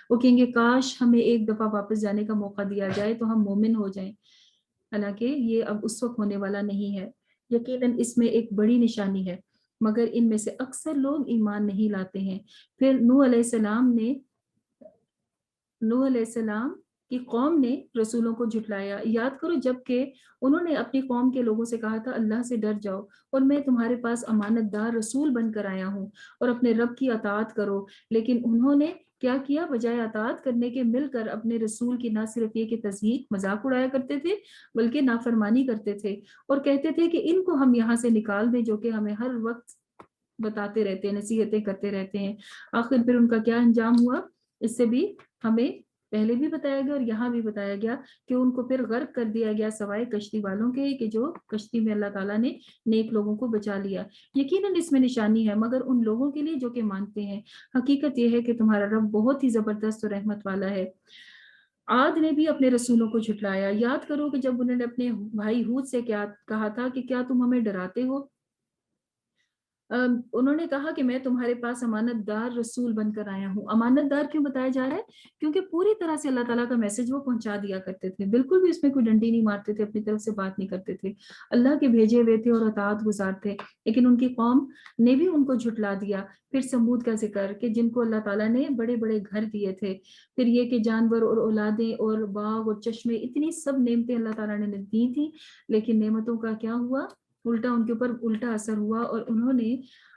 وہ کہیں گے کاش ہمیں ایک دفعہ واپس جانے کا موقع دیا جائے تو ہم مومن ہو جائیں. حالانکہ یہ اب اس وقت ہونے والا نہیں ہے. یقیناً اس میں ایک بڑی نشانی ہے، مگر ان میں سے اکثر لوگ ایمان نہیں لاتے ہیں. پھر نوح علیہ السلام کی قوم نے رسولوں کو جھٹلایا. یاد کرو جب کہ انہوں نے اپنی قوم کے لوگوں سے کہا تھا اللہ سے ڈر جاؤ اور میں تمہارے پاس امانت دار رسول بن کر آیا ہوں اور اپنے رب کی اطاعت کرو. لیکن انہوں نے کیا کیا؟ بجائے اطاعت کرنے کے مل کر اپنے رسول کی نہ صرف یہ کہ تضحیق مذاق اڑایا کرتے تھے، بلکہ نافرمانی کرتے تھے اور کہتے تھے کہ ان کو ہم یہاں سے نکال دیں، جو کہ ہمیں ہر وقت بتاتے رہتے ہیں، نصیحتیں کرتے رہتے ہیں. آخر پھر ان کا کیا انجام ہوا؟ اس سے بھی ہمیں پہلے بھی بتایا گیا اور یہاں بھی بتایا گیا کہ ان کو پھر غرق کر دیا گیا، سوائے کشتی والوں کے کہ جو کشتی میں اللہ تعالیٰ نے نیک لوگوں کو بچا لیا. یقیناً اس میں نشانی ہے، مگر ان لوگوں کے لیے جو کہ مانتے ہیں. حقیقت یہ ہے کہ تمہارا رب بہت ہی زبردست اور رحمت والا ہے. عاد نے بھی اپنے رسولوں کو جھٹلایا. یاد کرو کہ جب انہوں نے اپنے بھائی ہود سے کیا کہا تھا کہ کیا تم ہمیں ڈراتے ہو؟ انہوں نے کہا کہ میں تمہارے پاس امانت دار رسول بن کر آیا ہوں. امانت دار کیوں بتایا جا رہا ہے؟ کیونکہ پوری طرح سے اللہ تعالیٰ کا میسج وہ پہنچا دیا کرتے تھے، بالکل بھی اس میں کوئی ڈنڈی نہیں مارتے تھے، اپنی طرف سے بات نہیں کرتے تھے، اللہ کے بھیجے ہوئے تھے اور اطاعت گزار تھے. لیکن ان کی قوم نے بھی ان کو جھٹلا دیا. پھر سمود کا ذکر کہ جن کو اللہ تعالیٰ نے بڑے بڑے گھر دیے تھے، پھر یہ کہ جانور اور اولادیں اور باغ اور چشمے، اتنی سب نعمتیں اللہ تعالیٰ نے دی تھی، لیکن نعمتوں کا کیا ہوا؟ الٹا ان کے اوپر الٹا اثر ہوا اور انہوں نے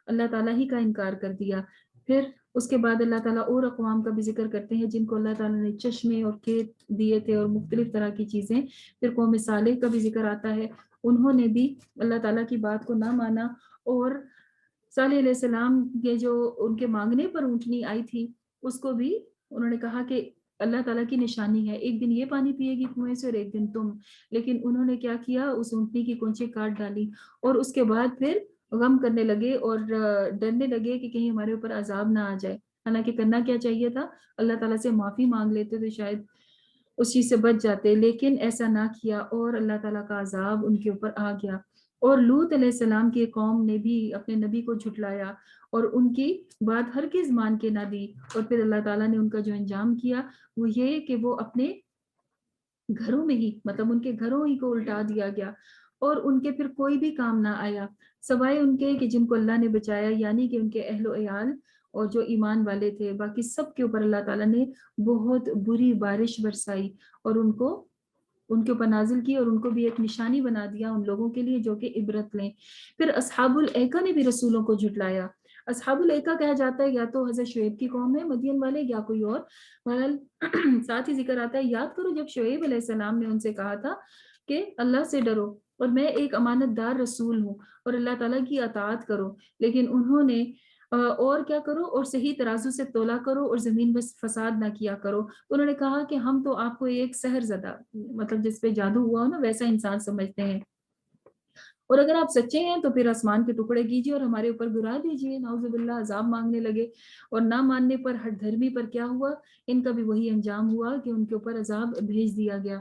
اللہ تعالیٰ ہی کا انکار کر دیا. پھر اس کے بعد اللہ تعالیٰ اور اقوام کا بھی ذکر کرتے ہیں جن کو اللہ تعالیٰ نے چشمے اور کھیت دیے تھے اور مختلف طرح کی چیزیں. پھر قوم صالح کا بھی ذکر آتا ہے، انہوں نے بھی اللہ تعالیٰ کی بات کو نہ مانا، اور صالح علیہ السلام کے جو ان کے مانگنے پر اونٹنی آئی تھی اس کو بھی انہوں نے کہا کہ اللہ تعالیٰ کی نشانی ہے، ایک دن یہ پانی پیے گی کنویں سے اور ایک دن تم. لیکن انہوں نے کیا کیا؟ اس اونٹنی کی کونچیں کاٹ ڈالی اور اس کے بعد پھر غم کرنے لگے اور ڈرنے لگے کہ کہیں ہمارے اوپر عذاب نہ آ جائے. حالانکہ کرنا کیا چاہیے تھا؟ اللہ تعالیٰ سے معافی مانگ لیتے تو شاید اس چیز سے بچ جاتے، لیکن ایسا نہ کیا اور اللہ تعالیٰ کا عذاب ان کے اوپر آ گیا. اور لوط علیہ السلام کی قوم نے بھی اپنے نبی کو جھٹلایا اور ان کی بات ہرگز مان کے نہ دی. اور پھر اللہ تعالیٰ نے ان کا جو انجام کیا وہ یہ کہ وہ اپنے گھروں میں ہی، مطلب ان کے گھروں ہی کو الٹا دیا گیا اور ان کے پھر کوئی بھی کام نہ آیا سوائے ان کے کہ جن کو اللہ نے بچایا، یعنی کہ ان کے اہل و عیال اور جو ایمان والے تھے. باقی سب کے اوپر اللہ تعالیٰ نے بہت بری بارش برسائی اور ان کے اوپر نازل کی اور ان کو بھی ایک نشانی بنا دیا ان لوگوں کے لیے جو کہ عبرت لیں. پھر اصحاب الایکہ نے بھی رسولوں کو جھٹلایا. اصحاب الایکہ کہا جاتا ہے یا تو حضرت شعیب کی قوم ہے مدین والے یا کوئی اور. بہرحال ساتھ ہی ذکر آتا ہے، یاد کرو جب شعیب علیہ السلام نے ان سے کہا تھا کہ اللہ سے ڈرو اور میں ایک امانت دار رسول ہوں اور اللہ تعالیٰ کی اطاعت کرو، لیکن انہوں نے اور کیا کرو؟ اور صحیح ترازو سے تولا کرو اور زمین میں فساد نہ کیا کرو. انہوں نے کہا کہ ہم تو آپ کو ایک سحر زدہ، مطلب جس پہ جادو ہوا ہو نا ویسا انسان سمجھتے ہیں، اور اگر آپ سچے ہیں تو پھر آسمان کے ٹکڑے کیجیے اور ہمارے اوپر گرا دیجیے. نعوذ باللہ، عذاب مانگنے لگے. اور نہ ماننے پر ہٹ دھرمی پر کیا ہوا؟ ان کا بھی وہی انجام ہوا کہ ان کے اوپر عذاب بھیج دیا گیا.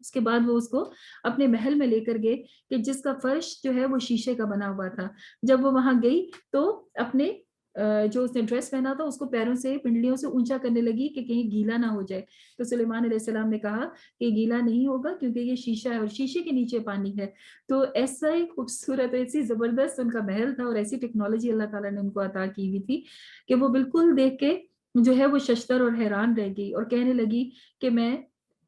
اس کے بعد وہ اس کو اپنے محل میں لے کر گئے کہ جس کا فرش جو ہے وہ شیشے کا بنا ہوا تھا. جب وہ وہاں گئی تو اپنے جو اس نے ڈریس پہنا تھا اس کو پیروں سے پنڈلیوں سے اونچا کرنے لگی کہ کہیں گیلا نہ ہو جائے. تو سلیمان علیہ السلام نے کہا کہ گیلا نہیں ہوگا کیونکہ یہ شیشہ ہے اور شیشے کے نیچے پانی ہے. تو ایسا ہی خوبصورت ایسی زبردست ان کا محل تھا اور ایسی ٹیکنالوجی اللہ تعالیٰ نے ان کو عطا کی ہوئی تھی کہ وہ بالکل دیکھ کے جو ہے وہ ششدر اور حیران رہ گئی اور کہنے لگی کہ میں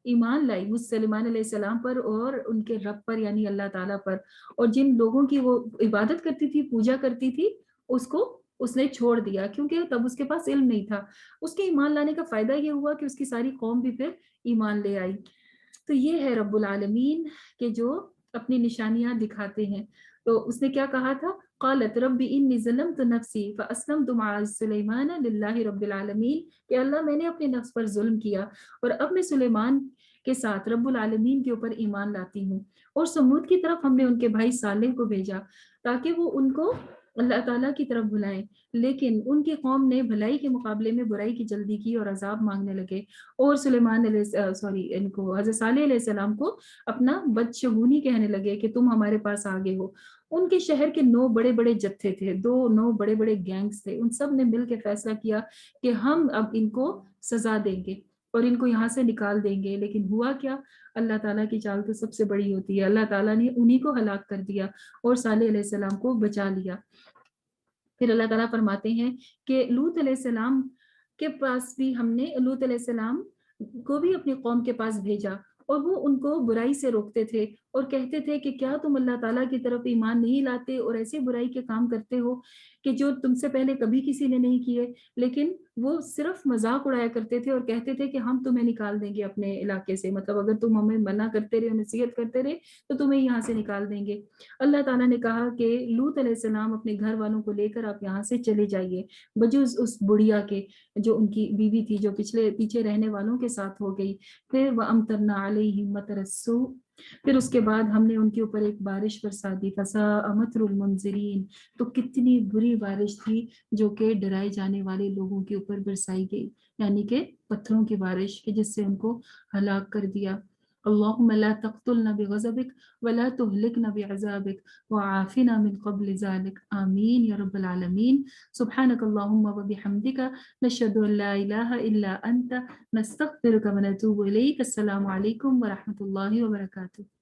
ایمان لائی مجھ سلیمان علیہ السلام پر اور ان کے رب پر یعنی اللہ تعالیٰ پر, اور جن لوگوں کی وہ عبادت کرتی تھی پوجا کرتی تھی اس کو اس نے چھوڑ دیا کیونکہ تب اس کے پاس علم نہیں تھا. اس کے ایمان لانے کا فائدہ یہ ہوا کہ اس کی ساری قوم بھی پھر ایمان لے آئی. تو یہ ہے رب العالمین کہ جو اپنی نشانیاں دکھاتے ہیں. تو اس نے کیا کہا تھا, قالت رب انی ظلمت نفسی فاسلمت مع سلیمان للہ رب العالمین, کہ اللہ میں نے اپنے نفس پر ظلم کیا اور اب میں سلیمان کے ساتھ رب العالمین کے اوپر ایمان لاتی ہوں. اور سمود کی طرف ہم نے ان کے بھائی صالح کو بھیجا تاکہ وہ ان کو اللہ تعالیٰ کی طرف بلائیں, لیکن ان کی قوم نے بھلائی کے مقابلے میں برائی کی جلدی کی اور عذاب مانگنے لگے اور سلیمان علیہ ان کو حضرت صالح علیہ السلام کو اپنا بدشگونی کہنے لگے کہ تم ہمارے پاس آگے ہو. ان کے شہر کے 9 بڑے بڑے جتھے تھے, 9 بڑے بڑے گینگز تھے, ان سب نے مل کے فیصلہ کیا کہ ہم اب ان کو سزا دیں گے اور ان کو یہاں سے نکال دیں گے. لیکن ہوا کیا, اللہ تعالیٰ کی چال تو سب سے بڑی ہوتی ہے. اللہ تعالیٰ نے انہی کو ہلاک کر دیا اور صالح علیہ السلام کو بچا لیا. پھر اللہ تعالیٰ فرماتے ہیں کہ لوط علیہ السلام کے پاس بھی ہم نے لوط علیہ السلام کو بھی اپنی قوم کے پاس بھیجا اور وہ ان کو برائی سے روکتے تھے اور کہتے تھے کہ کیا تم اللہ تعالیٰ کی طرف ایمان نہیں لاتے اور ایسے برائی کے کام کرتے ہو کہ جو تم سے پہلے کبھی کسی نے نہیں کیے. لیکن وہ صرف مذاق اڑایا کرتے تھے اور کہتے تھے کہ ہم تمہیں نکال دیں گے اپنے علاقے سے, مطلب اگر تم ہمیں منع کرتے رہے نصیحت کرتے رہے تو تمہیں یہاں سے نکال دیں گے. اللہ تعالیٰ نے کہا کہ لوط علیہ السلام اپنے گھر والوں کو لے کر آپ یہاں سے چلے جائیے بجز اس بڑھیا کے جو ان کی بیوی تھی جو پیچھے رہنے والوں کے ساتھ ہو گئی. پھر وَأَمْطَرْنَا عَلَيْهِمْ مَطَرَ السُّوءِ, پھر اس کے بعد ہم نے ان کے اوپر ایک بارش برسا دی. فَسَاءَ مَطْرُ الْمُنذِرِينَ, تو کتنی بری بارش تھی جو کہ ڈرائے جانے والے لوگوں کے اوپر برسائی گئی, یعنی کہ پتھروں کی بارش کہ جس سے ان کو ہلاک کر دیا. اللهم لا تقتلنا بغضبك ولا تهلكنا بعذابك وعافنا من قبل ذلك آمين يا رب العالمين. سبحانك اللهم وبحمدك نشهد أن لا إله إلا أنت نستغفرك ونتوب إليك. السلام عليكم ورحمة الله وبركاته.